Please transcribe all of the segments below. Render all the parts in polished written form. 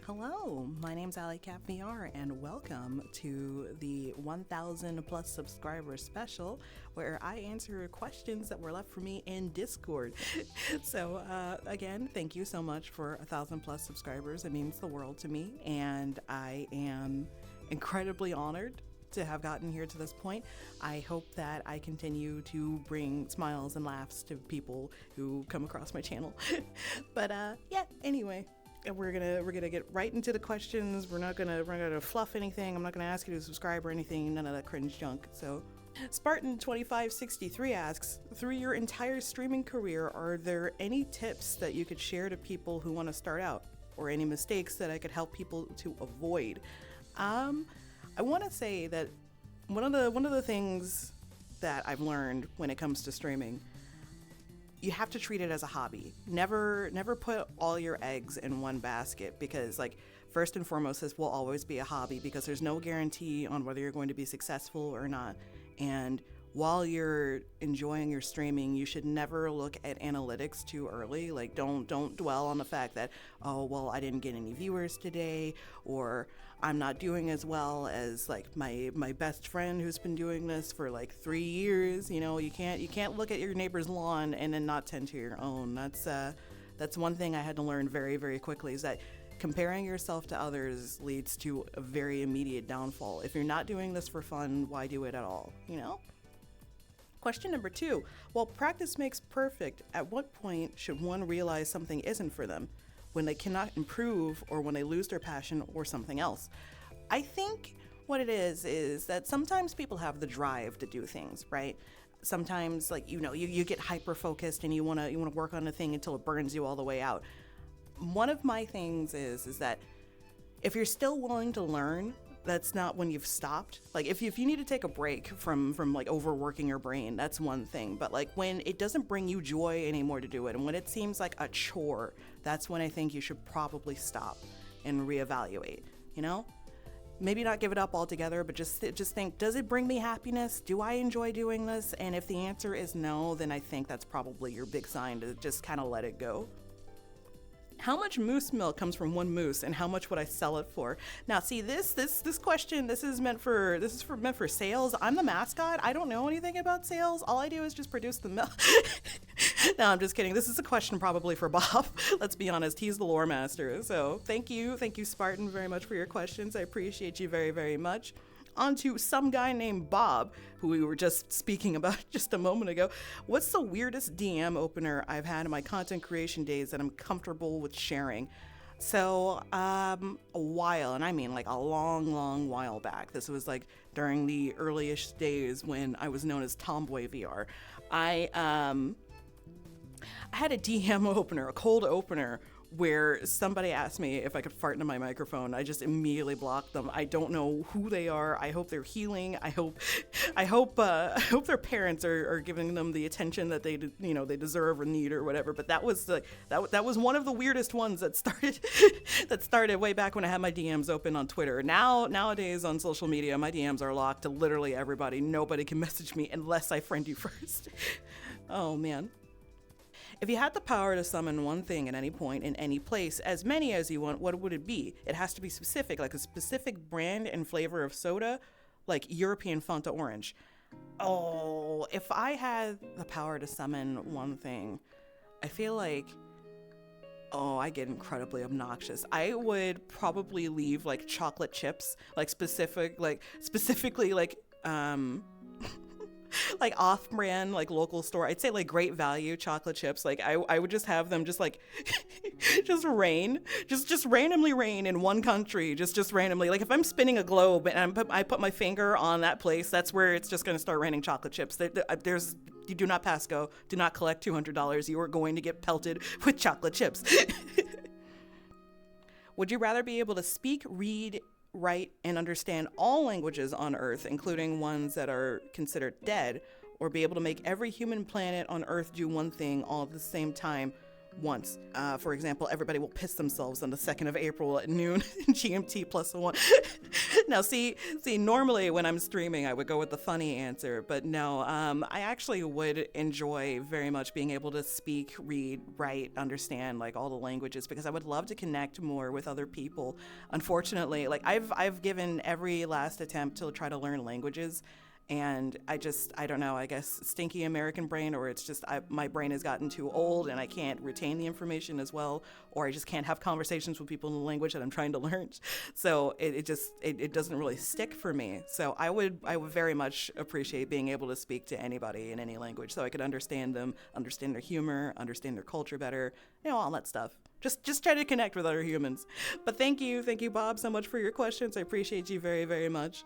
Hello, my name's AlyCatVR, and welcome to the 1,000 plus subscribers special, where I answer questions that were left for me in Discord. So again, thank you so much for 1,000 plus subscribers. It means the world to me, and I am incredibly honored to have gotten here to this point. I hope that I continue to bring smiles and laughs to people who come across my channel. But anyway, we're gonna get right into the questions. We're not gonna fluff anything. I'm not gonna ask you to subscribe or anything, none of that cringe junk. So Spartan2563 asks, through your entire streaming career, are there any tips that you could share to people who want to start out, or any mistakes that I could help people to avoid? I want to say that one of the things that I've learned when it comes to streaming, you have to treat it as a hobby. Never put all your eggs in one basket, because first and foremost, this will always be a hobby, because there's no guarantee on whether you're going to be successful or not. And while you're enjoying your streaming, you should never look at analytics too early. Don't dwell on the fact that, oh, well, I didn't get any viewers today, or I'm not doing as well as my best friend who's been doing this for 3 years. You can't look at your neighbor's lawn and then not tend to your own. That's one thing I had to learn very, very quickly, is that comparing yourself to others leads to a very immediate downfall. If you're not doing this for fun, why do it at all? Question number 2. While practice makes perfect, at what point should one realize something isn't for them? When they cannot improve, or when they lose their passion or something else? I think what it is that sometimes people have the drive to do things, right? Sometimes you get hyper focused and you want to work on a thing until it burns you all the way out. One of my things is that if you're still willing to learn, that's not when you've stopped. If you need to take a break from overworking your brain, that's one thing. But when it doesn't bring you joy anymore to do it, and when it seems like a chore, that's when I think you should probably stop and reevaluate. Maybe not give it up altogether, but just think, does it bring me happiness? Do I enjoy doing this? And if the answer is no, then I think that's probably your big sign to just kind of let it go. How much moose milk comes from one moose, and how much would I sell it for? Now, see, this question, this is meant for sales. I'm the mascot. I don't know anything about sales. All I do is just produce the milk. No, I'm just kidding. This is a question probably for Bob. Let's be honest. He's the lore master. So thank you, Spartan, very much for your questions. I appreciate you very, very much. On to some guy named Bob, who we were just speaking about just a moment ago. What's the weirdest DM opener I've had in my content creation days that I'm comfortable with sharing? So a while, and I mean a long while back. This was during the earliest days when I was known as Tomboy VR. I had a DM opener, a cold opener, where somebody asked me if I could fart into my microphone. I just immediately blocked them. I don't know who they are. I hope they're healing. I hope their parents are giving them the attention that they deserve or need or whatever. But that was that was one of the weirdest ones that started way back when I had my DMs open on Twitter. Nowadays on social media, my DMs are locked to literally everybody. Nobody can message me unless I friend you first. Oh man. If you had the power to summon one thing at any point in any place, as many as you want, what would it be? It has to be specific, like a specific brand and flavor of soda, like European Fanta Orange. Oh, if I had the power to summon one thing, I feel I get incredibly obnoxious. I would probably leave chocolate chips, specifically off-brand, local store. I'd say Great Value chocolate chips. I would just have them just just randomly rain in one country, just randomly. If I'm spinning a globe and I put my finger on that place, that's where it's just going to start raining chocolate chips. You do not pass go. Do not collect $200. You are going to get pelted with chocolate chips. Would you rather be able to speak, read, write, and understand all languages on Earth, including ones that are considered dead, or be able to make every human planet on Earth do one thing all at the same time once. For example, everybody will piss themselves on the 2nd of April at noon GMT +1. Now, see, normally when I'm streaming, I would go with the funny answer, but no, I actually would enjoy very much being able to speak, read, write, understand like all the languages, because I would love to connect more with other people. Unfortunately, like I've given every last attempt to try to learn languages, and I don't know, I guess stinky American brain, or it's just my brain has gotten too old and I can't retain the information as well, or I just can't have conversations with people in the language that I'm trying to learn. So it doesn't really stick for me. So I would very much appreciate being able to speak to anybody in any language so I could understand them, understand their humor, understand their culture better, all that stuff. Just try to connect with other humans. But thank you, Bob, so much for your questions. I appreciate you very, very much.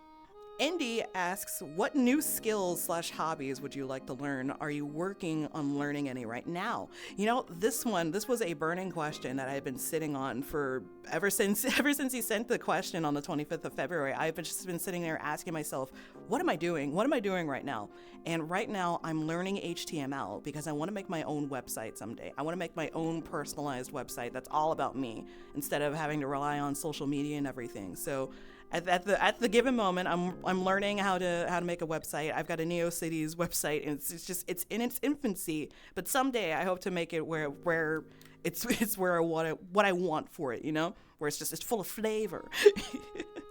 Indy asks, what new skills/hobbies would you like to learn? Are you working on learning any right now? This was a burning question that I've been sitting on for ever since he sent the question on the 25th of February. I've just been sitting there asking myself, what am I doing? What am I doing right now? And right now I'm learning HTML because I want to make my own website someday. I want to make my own personalized website that's all about me instead of having to rely on social media and everything. So at the given moment, I'm learning how to make a website. I've got a NeoCities website, and it's in its infancy. But someday I hope to make it where it's where what I want for it, where it's full of flavor.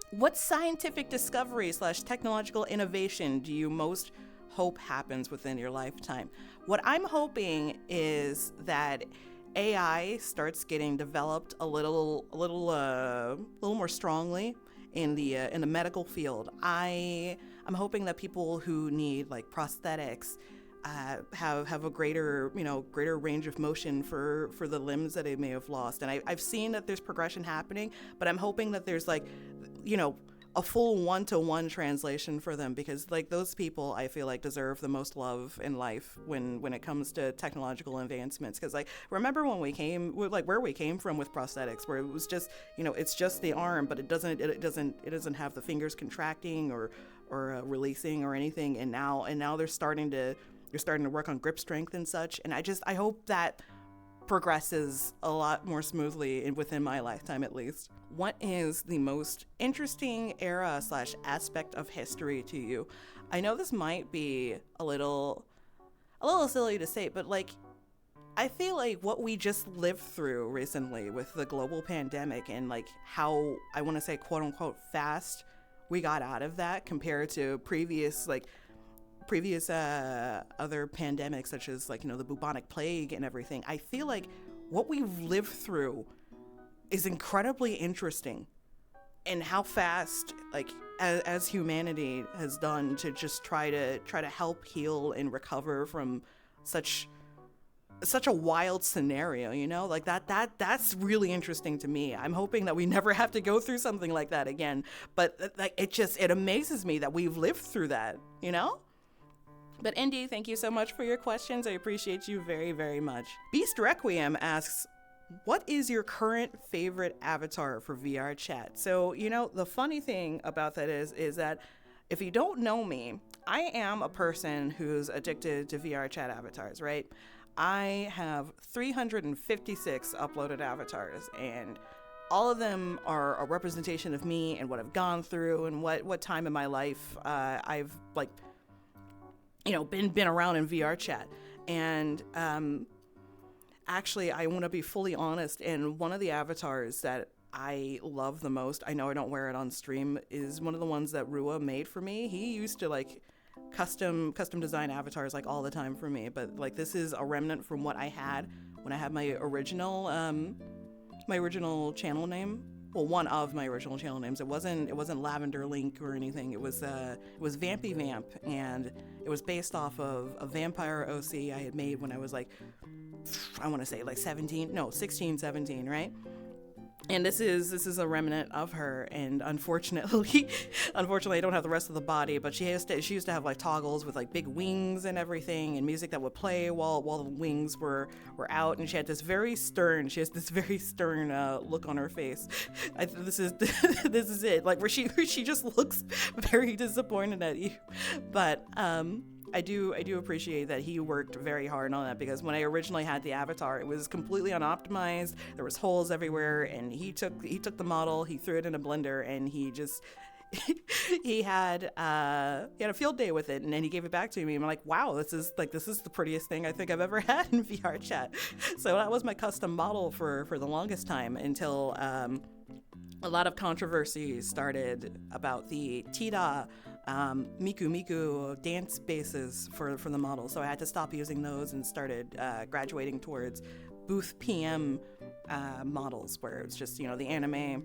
What scientific discovery/technological innovation do you most hope happens within your lifetime? What I'm hoping is that AI starts getting developed a little more strongly in the medical field. I'm hoping that people who need like prosthetics have a greater range of motion for the limbs that they may have lost. And I've seen that there's progression happening, but I'm hoping that there's a full one-to-one translation for them, because like those people I feel like deserve the most love in life when it comes to technological advancements. Because like remember when where we came from with prosthetics, where it was just it's just the arm, but it doesn't have the fingers contracting or releasing or anything, and now they're starting to work on grip strength and such, and I hope that progresses a lot more smoothly within my lifetime at least. What is the most interesting era/aspect of history to you? I know this might be a little silly to say, but like I feel like what we just lived through recently with the global pandemic and like how I want to say quote unquote fast we got out of that compared to previous other pandemics, such as like the bubonic plague and everything. I feel like what we've lived through is incredibly interesting, and how fast like as humanity has done to just try to help heal and recover from such a wild scenario, like that's really interesting to me. I'm hoping that we never have to go through something like that again, but like it amazes me that we've lived through that. But Indy, thank you so much for your questions. I appreciate you very, very much. Beast Requiem asks, what is your current favorite avatar for VR chat? So, the funny thing about that is that if you don't know me, I am a person who's addicted to VR chat avatars, right? I have 356 uploaded avatars, and all of them are a representation of me and what I've gone through and what time in my life I've like been around in VR chat. And actually, I want to be fully honest, and one of the avatars that I love the most, I know I don't wear it on stream, is one of the ones that Rua made for me. He used to like custom design avatars like all the time for me, but like this is a remnant from what I had when I had my original channel name. Well, one of my original channel names. It wasn't Lavender Link or anything. It was Vampy Vamp, and it was based off of a vampire OC I had made when I was like, I want to say like 16, 17, right? And this is a remnant of her, and unfortunately I don't have the rest of the body, but she used to have like toggles with like big wings and everything, and music that would play while the wings were out, and she had this very stern look on her face. This is it, like where she just looks very disappointed at you. But I do appreciate that he worked very hard on that, because when I originally had the avatar, it was completely unoptimized. There was holes everywhere, and he took the model, he threw it in a blender, and he just he had a field day with it, and then he gave it back to me. And I'm like, wow, this is the prettiest thing I think I've ever had in VR chat. So that was my custom model for the longest time, until a lot of controversy started about the Tida Miku Miku dance bases for the model. So I had to stop using those and started graduating towards booth PM models, where it's just, the anime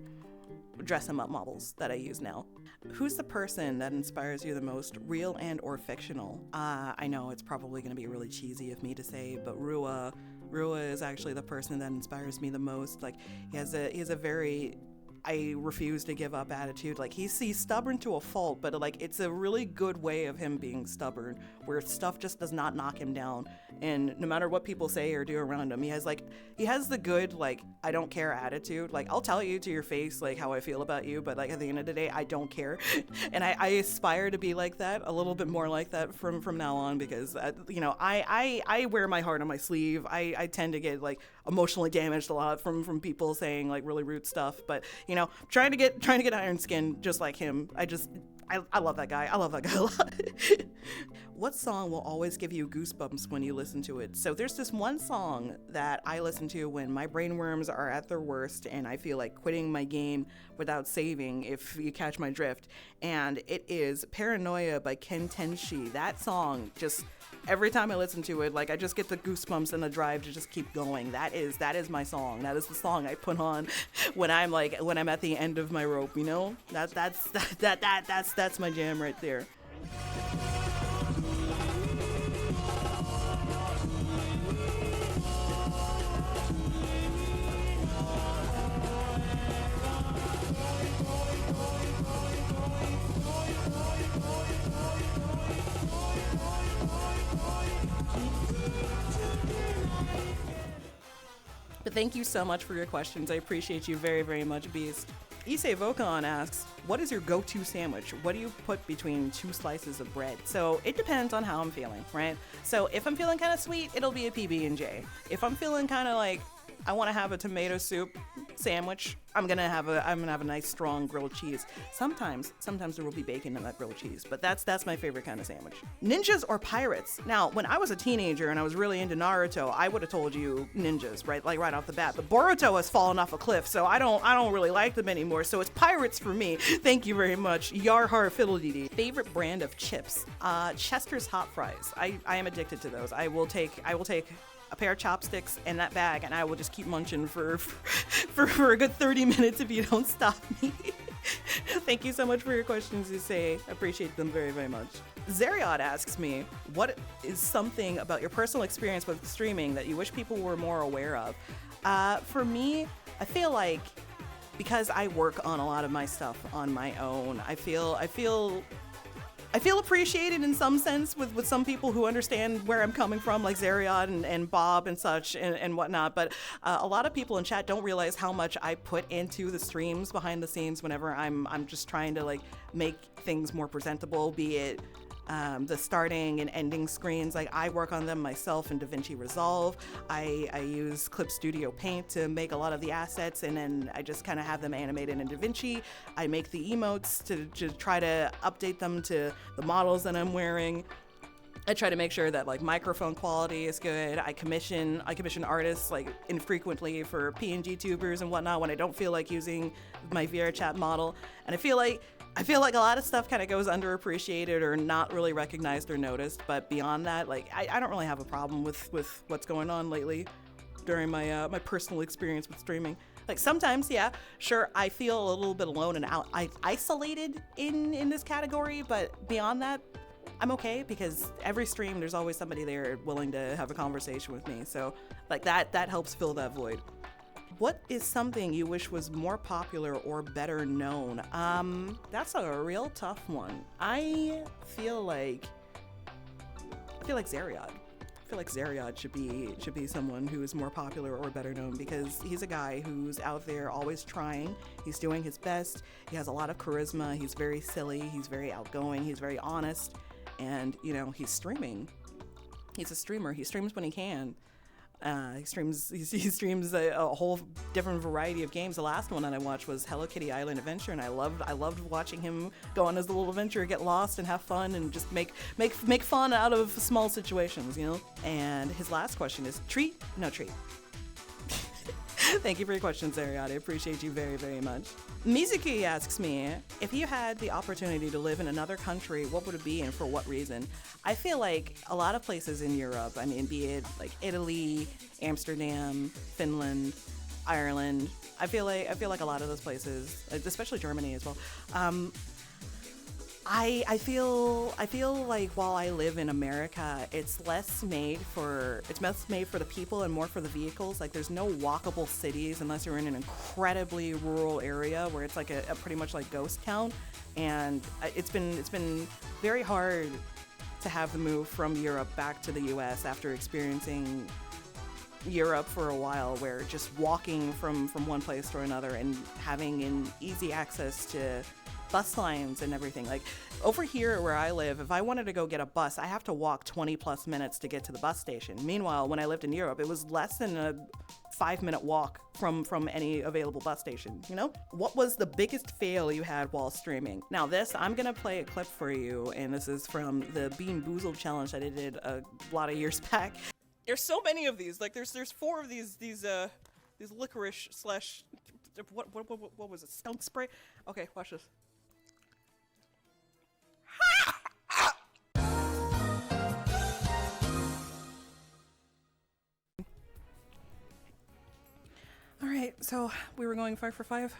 dress 'em up models that I use now. Who's the person that inspires you the most, real and or fictional? I know it's probably going to be really cheesy of me to say, but Rua is actually the person that inspires me the most. Like, he has a very I refuse to give up attitude. Like, he's stubborn to a fault, but like, it's a really good way of him being stubborn, where stuff just does not knock him down. And no matter what people say or do around him, he has the good, like, I don't care attitude. Like, I'll tell you to your face, like, how I feel about you, but like, at the end of the day, I don't care. And I aspire to be like that, a little bit more like that from now on, because I wear my heart on my sleeve. I tend to get like emotionally damaged a lot from people saying like really rude stuff, but trying to get iron skin just like him. I love that guy. I love that guy a lot. What song will always give you goosebumps when you listen to it? So there's this one song that I listen to when my brainworms are at their worst and I feel like quitting my game without saving, if you catch my drift. And it is Paranoia by Ken Tenshi. That song, just every time I listen to it, like, I just get the goosebumps and the drive to just keep going. That is my song. That is the song I put on when I'm at the end of my rope, That's my jam right there. But thank you so much for your questions. I appreciate you very, very much, Beast. Issei Vokon asks, what is your go-to sandwich? What do you put between two slices of bread? So it depends on how I'm feeling, right? So if I'm feeling kind of sweet, it'll be a PB&J. If I'm feeling kind of like I want to have a tomato soup sandwich, I'm gonna have a nice strong grilled cheese. Sometimes there will be bacon in that grilled cheese, but that's my favorite kind of sandwich. Ninjas or pirates? Now, when I was a teenager and I was really into Naruto, I would have told you ninjas, right? Like right off the bat. But Boruto has fallen off a cliff, so I don't really like them anymore. So it's pirates for me. Thank you very much. Yarhar Fiddledee. Favorite brand of chips? Chester's hot fries. I am addicted to those. I will take a pair of chopsticks and that bag, and I will just keep munching for a good 30 minutes if you don't stop me. Thank you so much for your questions, Issei. I appreciate them very, very much. Zeriod asks me, what is something about your personal experience with streaming that you wish people were more aware of? For me, I feel like because I work on a lot of my stuff on my own, I feel appreciated in some sense with some people who understand where I'm coming from, like Zeriod and Bob and such and whatnot. But a lot of people in chat don't realize how much I put into the streams behind the scenes whenever I'm just trying to like make things more presentable, be it the starting and ending screens. Like, I work on them myself in DaVinci Resolve. I use Clip Studio Paint to make a lot of the assets, and then I just kind of have them animated in DaVinci. I make the emotes to try to update them to the models that I'm wearing. I try to make sure that like microphone quality is good. I commission artists like infrequently for PNG tubers and whatnot when I don't feel like using my VR chat model. And I feel like a lot of stuff kind of goes underappreciated or not really recognized or noticed. But beyond that, like I don't really have a problem with what's going on lately during my my personal experience with streaming. Like sometimes, yeah, sure, I feel a little bit alone and isolated in this category. But beyond that, I'm okay, because every stream there's always somebody there willing to have a conversation with me. So like that helps fill that void. What is something you wish was more popular or better known? That's a real tough one. I feel like Zeriod. I feel like Zeriod should be someone who is more popular or better known, because he's a guy who's out there always trying. He's doing his best. He has a lot of charisma. He's very silly. He's very outgoing. He's very honest. And, you know, he's streaming. He's a streamer. He streams when he can. He streams a whole different variety of games. The last one that I watched was Hello Kitty Island Adventure, and I loved watching him go on his little adventure, get lost and have fun, and just make fun out of small situations, you know. And his last question is treat, no treat. Thank you for your questions, Ariad. I appreciate you very, very much. Mizuki asks me, if you had the opportunity to live in another country, what would it be and for what reason? I feel like a lot of places in Europe, I mean, be it like Italy, Amsterdam, Finland, Ireland, I feel like a lot of those places, especially Germany as well, I feel like while I live in America, it's less made for the people and more for the vehicles. Like there's no walkable cities unless you're in an incredibly rural area where it's like a pretty much like ghost town. And it's been very hard to have the move from Europe back to the US after experiencing Europe for a while, where just walking from one place to another and having an easy access to bus lines and everything. Like over here where I live, if I wanted to go get a bus, I have to walk 20 plus minutes to get to the bus station. Meanwhile, when I lived in Europe, it was less than a 5-minute walk from any available bus station, you know? What was the biggest fail you had while streaming? Now I'm gonna play a clip for you, and this is from the Bean Boozled challenge that I did a lot of years back. There's so many of these. Like there's 4 of these licorice slash what was it? Skunk spray? Okay, watch this. All right, so we were going 5 for 5.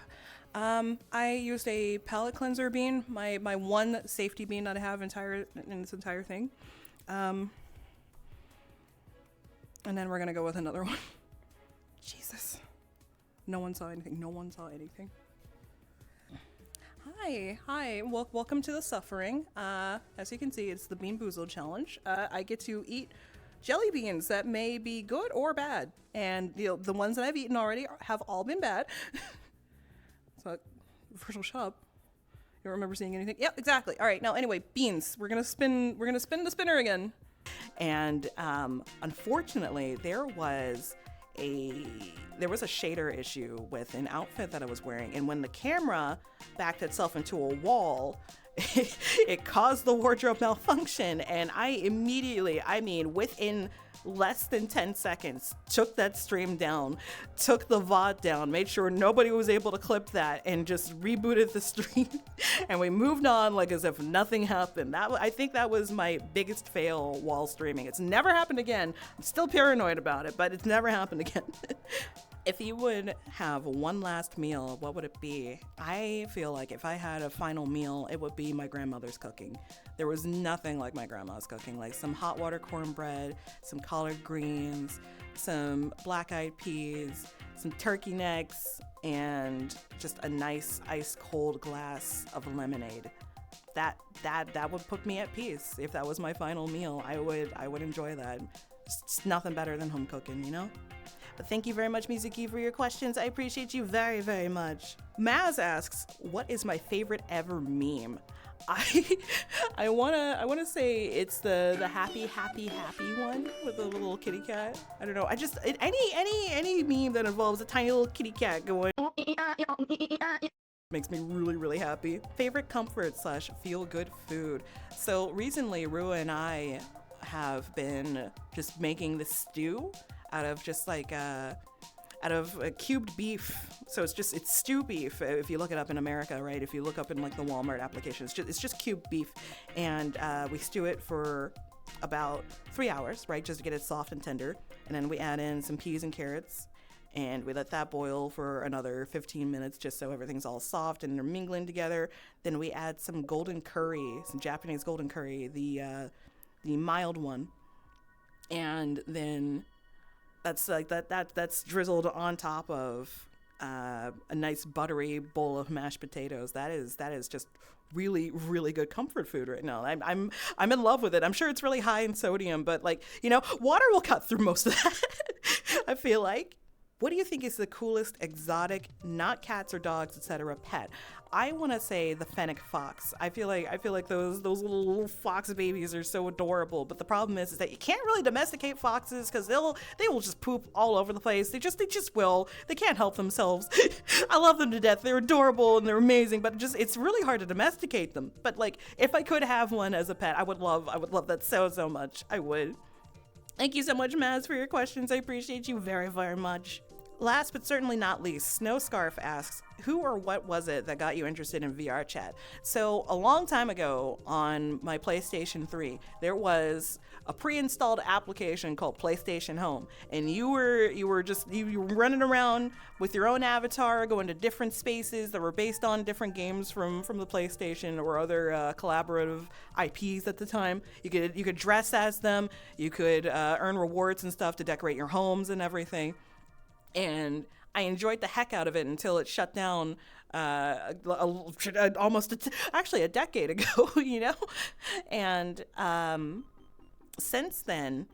I used a palate cleanser bean, my one safety bean that I have in this entire thing. And then we're gonna go with another one. Jesus. No one saw anything. Hi. Welcome to the suffering. As you can see, it's the Bean Boozled challenge. I get to eat jelly beans that may be good or bad, and the ones that I've eaten already have all been bad. So, first shut up. You don't remember seeing anything? Yep, exactly. All right. Now, anyway, beans. We're gonna spin the spinner again. And unfortunately, there was a shader issue with an outfit that I was wearing, and when the camera backed itself into a wall, it caused the wardrobe malfunction, and I immediately, within less than 10 seconds, took that stream down, took the VOD down, made sure nobody was able to clip that, and just rebooted the stream. And we moved on like as if nothing happened. I think that was my biggest fail while streaming. It's never happened again. I'm still paranoid about it, but it's never happened again. If you would have one last meal, what would it be? I feel like if I had a final meal, it would be my grandmother's cooking. There was nothing like my grandma's cooking, like some hot water cornbread, some collard greens, some black-eyed peas, some turkey necks, and just a nice ice cold glass of lemonade. That would put me at peace. If that was my final meal, I would enjoy that. It's nothing better than home cooking, you know? But thank you very much, Mizuki, for your questions. I appreciate you very, very much. Maz asks, what is my favorite ever meme? I wanna say it's the happy one with the little kitty cat. I don't know. Any meme that involves a tiny little kitty cat going makes me really, really happy. Favorite comfort / feel good food. So recently, Rua and I have been just making this stew out of just like cubed beef. So it's stew beef if you look it up in America, right? If you look up in like the Walmart application, it's just cubed beef, and we stew it for about 3 hours, right, just to get it soft and tender. And then we add in some peas and carrots, and we let that boil for another 15 minutes just so everything's all soft and they're mingling together. Then we add some golden curry, some Japanese golden curry, the mild one, and then that's like that's drizzled on top of a nice buttery bowl of mashed potatoes. That is just really, really good comfort food right now. I'm in love with it. I'm sure it's really high in sodium, but like, you know, water will cut through most of that. I feel like. what do you think is the coolest exotic, not cats or dogs, etc., pet? I want to say the fennec fox. I feel like those little fox babies are so adorable. But the problem is that you can't really domesticate foxes because they will just poop all over the place. They just will. They can't help themselves. I love them to death. They're adorable and they're amazing. But it's really hard to domesticate them. But like if I could have one as a pet, I would love that so much. I would. Thank you so much, Maz, for your questions. I appreciate you very, very much. Last but certainly not least, Snow Scarf asks, who or what was it that got you interested in VR chat? So a long time ago on my PlayStation 3, there was a pre-installed application called PlayStation Home, and you were running around with your own avatar, going to different spaces that were based on different games from the PlayStation or other collaborative IPs at the time. You could dress as them, you could earn rewards and stuff to decorate your homes and everything. And I enjoyed the heck out of it until it shut down almost a decade ago, you know? And since then,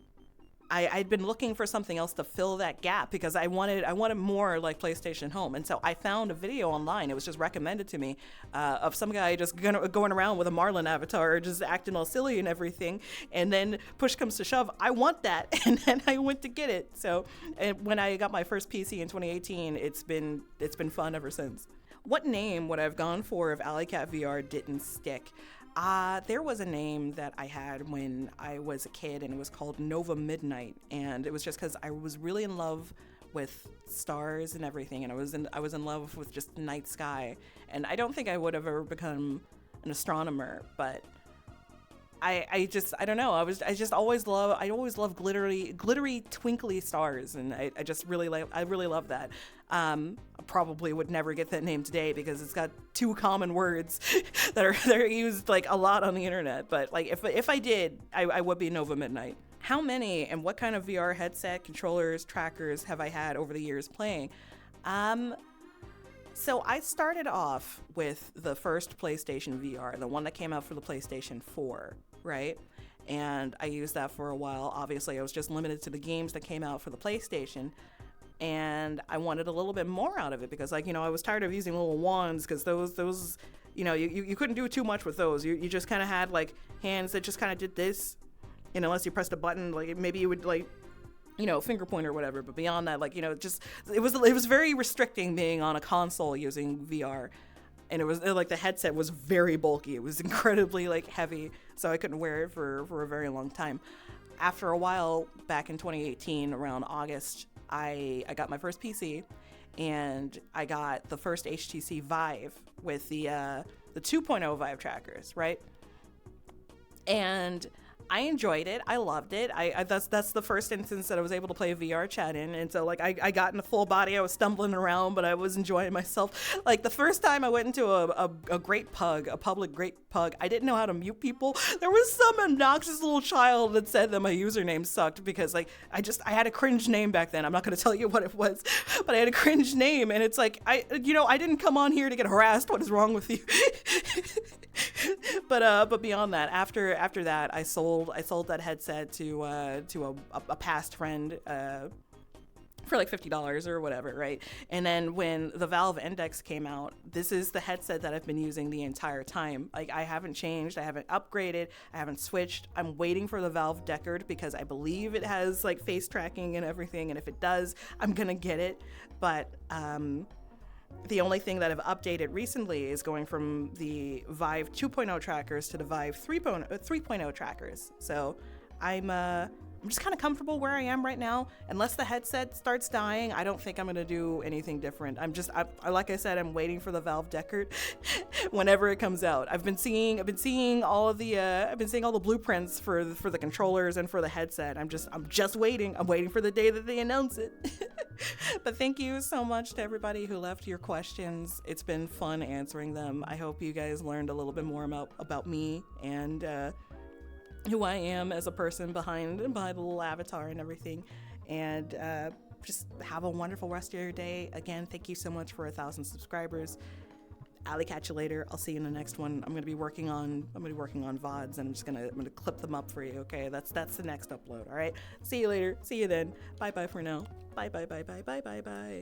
I'd been looking for something else to fill that gap because I wanted more like PlayStation Home. And so I found a video online. It was just recommended to me of some guy just going around with a Marlin avatar, just acting all silly and everything. And then push comes to shove, I want that. And then I went to get it. So when I got my first PC in 2018, it's been fun ever since. What name would I have gone for if AlyCatVR didn't stick? There was a name that I had when I was a kid, and it was called Nova Midnight, and it was just because I was really in love with stars and everything, and I was in love with just the night sky, and I don't think I would have ever become an astronomer, but I don't know. I always love glittery, twinkly stars, and I really love that. I probably would never get that name today because it's got two common words that are used like a lot on the internet. But like if I did, I would be Nova Midnight. How many and what kind of VR headset, controllers, trackers have I had over the years playing? So I started off with the first PlayStation VR, the one that came out for the PlayStation 4, right? And I used that for a while. Obviously, I was just limited to the games that came out for the PlayStation. And I wanted a little bit more out of it because, like, you know, I was tired of using little wands because those, you know, you couldn't do too much with those. You just kind of had, like, hands that just kind of did this. You know, unless you pressed a button, like, maybe you would, like, you know, finger point or whatever, but beyond that, like, you know, it was very restricting being on a console using VR, and it was like the headset was very bulky. It was incredibly like heavy, so I couldn't wear it for a very long time. After a while, back in 2018, around August, I got my first PC, and I got the first HTC Vive with the 2.0 Vive trackers, right? And I enjoyed it. I loved it. That's the first instance that I was able to play VR chat in. And so, like, I got in a full body. I was stumbling around, but I was enjoying myself. Like, the first time I went into a great pug, a public great pug, I didn't know how to mute people. There was some obnoxious little child that said that my username sucked because, like, I had a cringe name back then. I'm not going to tell you what it was, but I had a cringe name. And it's like, I didn't come on here to get harassed. What is wrong with you? But beyond that, after that, I sold that headset to a past friend for like $50 or whatever, right? And then when the Valve Index came out, this is the headset that I've been using the entire time. Like, I haven't changed, I haven't upgraded, I haven't switched. I'm waiting for the Valve Deckard because I believe it has like face tracking and everything, and if it does, I'm gonna get it. But the only thing that I've updated recently is going from the Vive 2.0 trackers to the Vive 3.0 trackers. So I'm just kind of comfortable where I am right now. Unless the headset starts dying, I don't think I'm going to do anything different. Like I said, I'm waiting for the Valve Deckard whenever it comes out. I've been seeing all the blueprints for the controllers and for the headset. I'm just waiting. I'm waiting for the day that they announce it. But thank you so much to everybody who left your questions. It's been fun answering them. I hope you guys learned a little bit more about me and who I am as a person behind the little avatar and everything. And just have a wonderful rest of your day. Again, thank you so much for 1,000 subscribers. Allie, catch you later. I'll see you in the next one. I'm gonna be working on VODs, and I'm gonna clip them up for you. Okay, that's the next upload. All right. See you later. See you then. Bye bye for now. Bye bye bye bye bye bye bye.